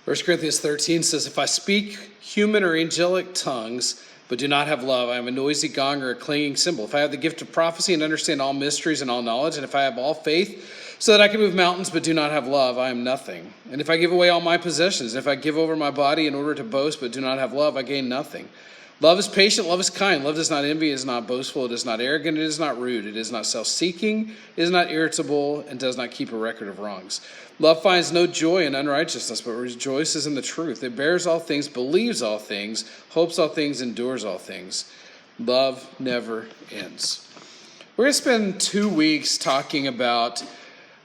1 Corinthians 13 says, if I speak human or angelic tongues, but do not have love, I am a noisy gong or a clanging cymbal. If I have the gift of prophecy and understand all mysteries and all knowledge, and if I have all faith so that I can move mountains but do not have love, I am nothing. And if I give away all my possessions, if I give over my body in order to boast but do not have love, I gain nothing. Love is patient, love is kind, love does not envy, it is not boastful, it is not arrogant, it is not rude, it is not self-seeking, it is not irritable, and does not keep a record of wrongs. Love finds no joy in unrighteousness, but rejoices in the truth. It bears all things, believes all things, hopes all things, endures all things. Love never ends. We're going to spend 2 weeks talking about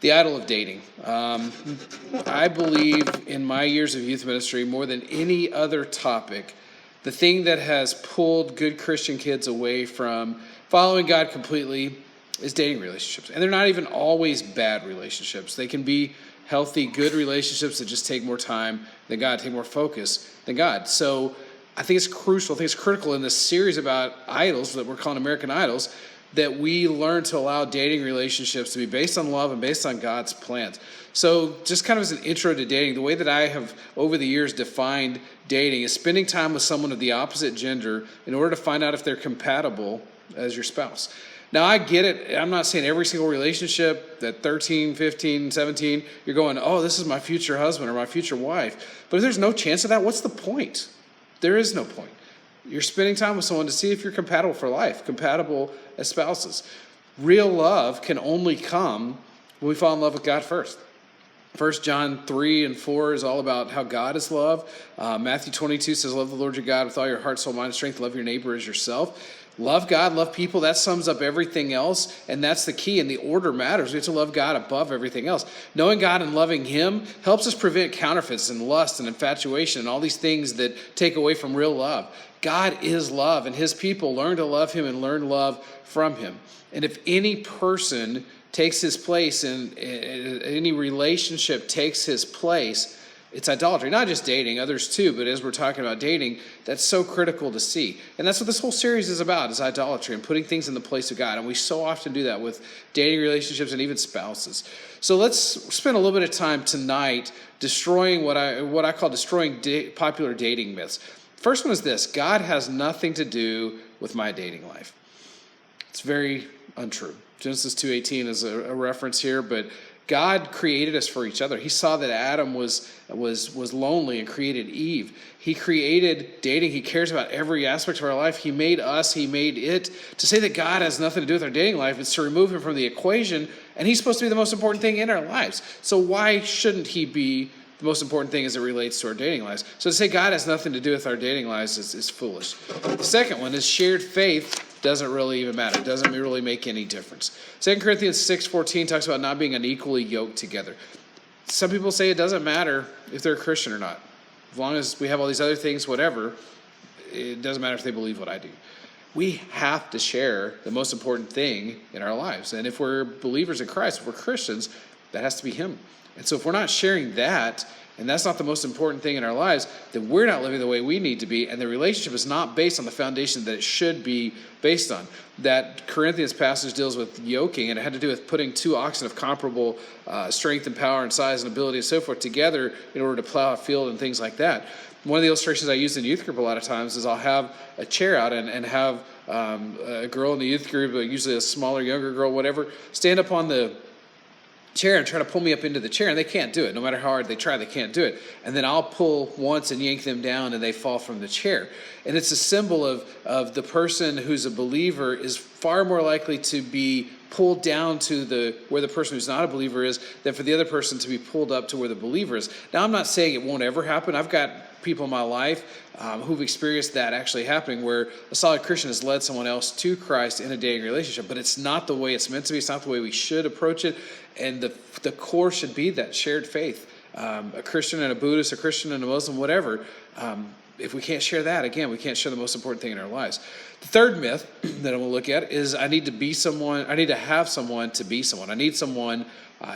the idol of dating. I believe in my years of youth ministry, more than any other topic, the thing that has pulled good Christian kids away from following God completely is dating relationships. And they're not even always bad relationships. They can be healthy, good relationships that just take more time than God, take more focus than God. So I think it's crucial, I think it's critical in this series about idols that we're calling American Idols, that we learn to allow dating relationships to be based on love and based on God's plans. So just kind of as an intro to dating, the way that I have over the years defined dating is spending time with someone of the opposite gender in order to find out if they're compatible as your spouse. Now, I get it. I'm not saying every single relationship at 13, 15, 17, you're going, oh, this is my future husband or my future wife. But if there's no chance of that, what's the point? There is no point. You're spending time with someone to see if you're compatible for life, compatible as spouses. Real love can only come when we fall in love with God first. 1 John 3 and 4 is all about how God is love. Matthew 22 says, love the Lord your God with all your heart, soul, mind, and strength. Love your neighbor as yourself. Love God, love people. That sums up everything else, and that's the key, and the order matters. We have to love God above everything else. Knowing God and loving Him helps us prevent counterfeits and lust and infatuation and all these things that take away from real love. God is love, and His people learn to love Him and learn love from Him. And if any person takes His place and any relationship takes His place, it's idolatry. Not just dating, others too, but as we're talking about dating, that's so critical to see. And that's what this whole series is about, is idolatry and putting things in the place of God. And we so often do that with dating relationships and even spouses. So let's spend a little bit of time tonight destroying what I call destroying popular dating myths. First one is this: God has nothing to do with my dating life. It's very untrue. Genesis 2:18 is a reference here, but God created us for each other. He saw that Adam was lonely and created Eve. He created dating. He cares about every aspect of our life. He made us. He made it. To say that God has nothing to do with our dating life is to remove Him from the equation, and He's supposed to be the most important thing in our lives. So why shouldn't He be the most important thing as it relates to our dating lives? So to say God has nothing to do with our dating lives is foolish. The second one is shared faith doesn't really even matter. It doesn't really make any difference. 2 Corinthians 6:14 talks about not being unequally yoked together. Some people say it doesn't matter if they're a Christian or not. As long as we have all these other things, whatever, it doesn't matter if they believe what I do. We have to share the most important thing in our lives. And if we're believers in Christ, if we're Christians, that has to be Him. And so if we're not sharing that, and that's not the most important thing in our lives, then we're not living the way we need to be, and the relationship is not based on the foundation that it should be based on. That Corinthians passage deals with yoking, and it had to do with putting two oxen of comparable strength and power and size and ability and so forth together in order to plow a field and things like that. One of the illustrations I use in youth group a lot of times is I'll have a chair out and have a girl in the youth group, usually a smaller, younger girl, whatever, stand up on the chair and try to pull me up into the chair, and they can't do it. No matter how hard they try, they can't do it. And then I'll pull once and yank them down, and they fall from the chair. And it's a symbol of the person who's a believer is far more likely to be pulled down to where the person who's not a believer is than for the other person to be pulled up to where the believer is. Now, I'm not saying it won't ever happen. I've got people in my life who've experienced that actually happening, where a solid Christian has led someone else to Christ in a dating relationship, but it's not the way it's meant to be. It's not the way we should approach it. And the core should be that shared faith. A Christian and a Buddhist, a Christian and a Muslim, whatever. If we can't share that, again, we can't share the most important thing in our lives. The third myth that I'm going to look at is I need to be someone. I need to have someone to be someone. I need someone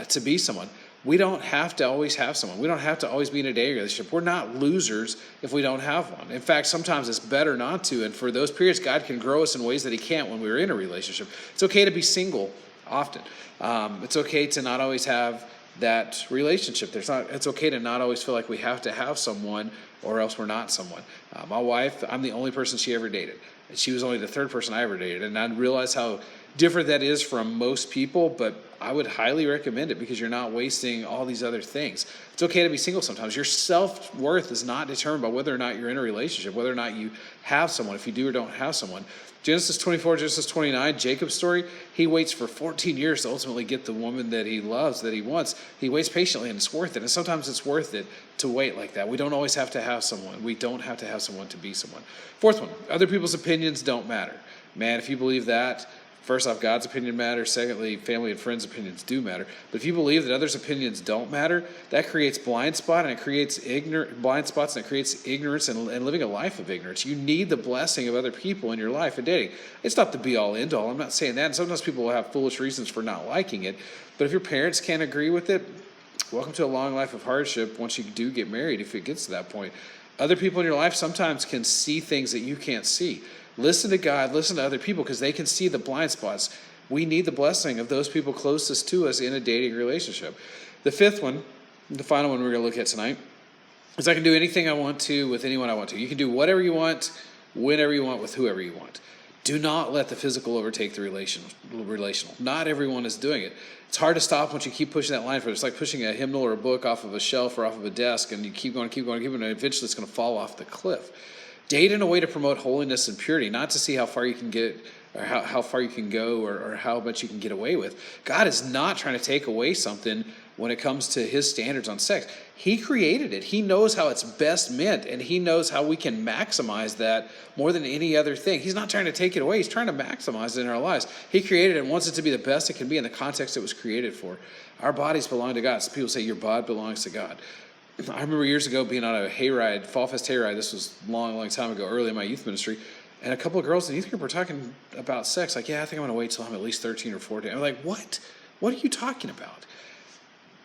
to be someone. We don't have to always have someone. We don't have to always be in a dating relationship. We're not losers if we don't have one. In fact, sometimes it's better not to. And for those periods, God can grow us in ways that He can't when we're in a relationship. It's okay to be single often. It's okay to not always have that relationship. It's okay to not always feel like we have to have someone or else we're not someone. My wife, I'm the only person she ever dated. And she was only the third person I ever dated. And I realized how different that is from most people, but I would highly recommend it because you're not wasting all these other things. It's okay to be single sometimes. Your self-worth is not determined by whether or not you're in a relationship, whether or not you have someone, if you do or don't have someone. Genesis 24, Genesis 29, Jacob's story, he waits for 14 years to ultimately get the woman that he loves, that he wants. He waits patiently, and it's worth it. And sometimes it's worth it to wait like that. We don't always have to have someone. We don't have to have someone to be someone. Fourth one, other people's opinions don't matter. Man, if you believe that, first off, God's opinion matters. Secondly, family and friends' opinions do matter. But if you believe that others' opinions don't matter, that creates blind spots and it creates ignorance and living a life of ignorance. You need the blessing of other people in your life and dating. It's not the be-all, end-all. I'm not saying that. And sometimes people will have foolish reasons for not liking it. But if your parents can't agree with it, welcome to a long life of hardship once you do get married, if it gets to that point. Other people in your life sometimes can see things that you can't see. Listen to God, listen to other people because they can see the blind spots. We need the blessing of those people closest to us in a dating relationship. The fifth one, the final one we're going to look at tonight, is I can do anything I want to with anyone I want to. You can do whatever you want, whenever you want, with whoever you want. Do not let the physical overtake the relational. Not everyone is doing it. It's hard to stop once you keep pushing that line for it. It's like pushing a hymnal or a book off of a shelf or off of a desk, and you keep going, and eventually it's going to fall off the cliff. Date in a way to promote holiness and purity, not to see how far you can get or how far you can go or how much you can get away with. God is not trying to take away something when it comes to his standards on sex. He created it. He knows how it's best meant, and he knows how we can maximize that more than any other thing. He's not trying to take it away. He's trying to maximize it in our lives. He created it and wants it to be the best it can be in the context it was created for. Our bodies belong to God. So people say your body belongs to God. I remember years ago being on a hayride, Fall Fest hayride. This was a long time ago, early in my youth ministry. And a couple of girls in the youth group were talking about sex. Like, yeah, I think I'm going to wait till I'm at least 13 or 14. I'm like, what? What are you talking about?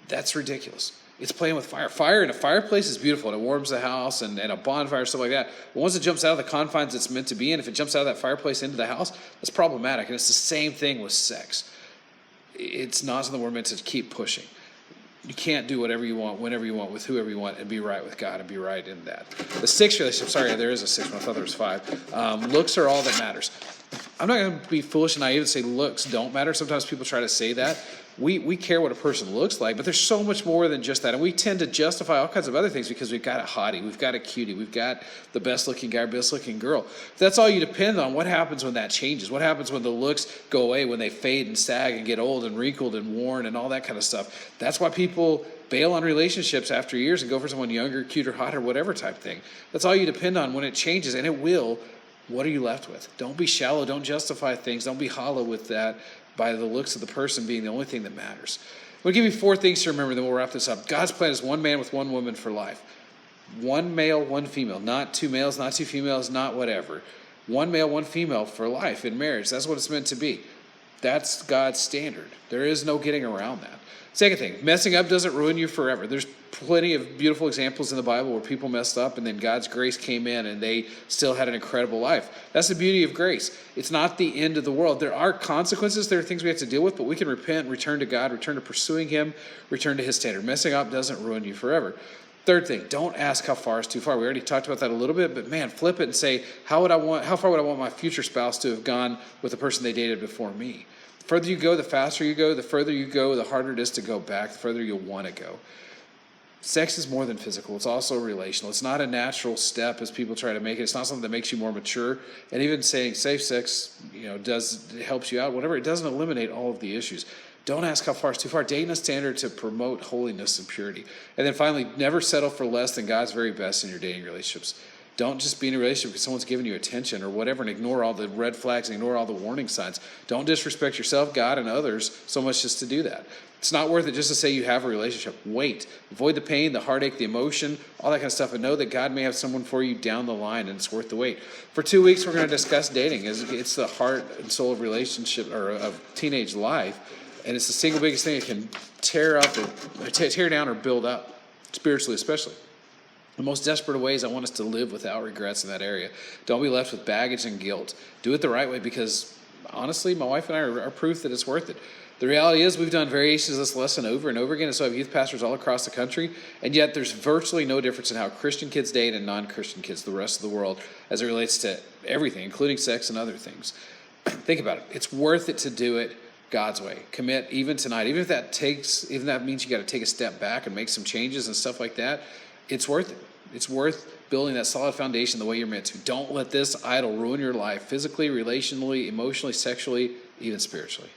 That's ridiculous. It's playing with fire. Fire in a fireplace is beautiful, and it warms the house, and a bonfire, stuff like that. But once it jumps out of the confines it's meant to be in, if it jumps out of that fireplace into the house, that's problematic. And it's the same thing with sex. It's not something we're meant to keep pushing. You can't do whatever you want, whenever you want, with whoever you want, and be right with God and be right in that. The sixth relationship, sorry, there is a sixth one. I thought there was five. Looks are all that matters. I'm not going to be foolish and naive and say looks don't matter. Sometimes people try to say that. We care what a person looks like, but there's so much more than just that. And we tend to justify all kinds of other things because we've got a hottie, we've got a cutie, we've got the best-looking guy, best-looking girl. If that's all you depend on, what happens when that changes? What happens when the looks go away, when they fade and sag and get old and wrinkled and worn and all that kind of stuff? That's why people bail on relationships after years and go for someone younger, cuter, hotter, whatever type thing. That's all you depend on when it changes, and it will. What are you left with? Don't be shallow. Don't justify things. Don't be hollow with that by the looks of the person being the only thing that matters. I'm going to give you four things to remember, then we'll wrap this up. God's plan is one man with one woman for life. One male, one female. Not two males, not two females, not whatever. One male, one female for life in marriage. That's what it's meant to be. That's God's standard. There is no getting around that. Second thing, messing up doesn't ruin you forever. There's plenty of beautiful examples in the Bible where people messed up and then God's grace came in and they still had an incredible life. That's the beauty of grace. It's not the end of the world. There are consequences. There are things we have to deal with, but we can repent, return to God, return to pursuing him, return to his standard. Messing up doesn't ruin you forever. Third thing, don't ask how far is too far. We already talked about that a little bit, but man, flip it and say, how far would I want my future spouse to have gone with the person they dated before me? The further you go, the faster you go. The further you go, the harder it is to go back, the further you'll want to go. Sex is more than physical. It's also relational. It's not a natural step as people try to make it. It's not something that makes you more mature. And even saying safe sex, helps you out, whatever, it doesn't eliminate all of the issues. Don't ask how far is too far. Date in a standard to promote holiness and purity. And then finally, never settle for less than God's very best in your dating relationships. Don't just be in a relationship because someone's giving you attention or whatever and ignore all the red flags and ignore all the warning signs. Don't disrespect yourself, God, and others so much just to do that. It's not worth it just to say you have a relationship. Wait. Avoid the pain, the heartache, the emotion, all that kind of stuff, and know that God may have someone for you down the line, and it's worth the wait. For 2 weeks, we're going to discuss dating. It's the heart and soul of relationship or of teenage life, and it's the single biggest thing that can tear down or build up, spiritually especially. The most desperate ways I want us to live without regrets in that area. Don't be left with baggage and guilt. Do it the right way because, honestly, my wife and I are proof that it's worth it. The reality is we've done variations of this lesson over and over again, and so have youth pastors all across the country, and yet there's virtually no difference in how Christian kids date and non-Christian kids the rest of the world as it relates to everything, including sex and other things. Think about it. It's worth it to do it God's way. Commit even tonight, even if that means you got to take a step back and make some changes and stuff like that. It's worth it. It's worth building that solid foundation the way you're meant to. Don't let this idol ruin your life physically, relationally, emotionally, sexually, even spiritually.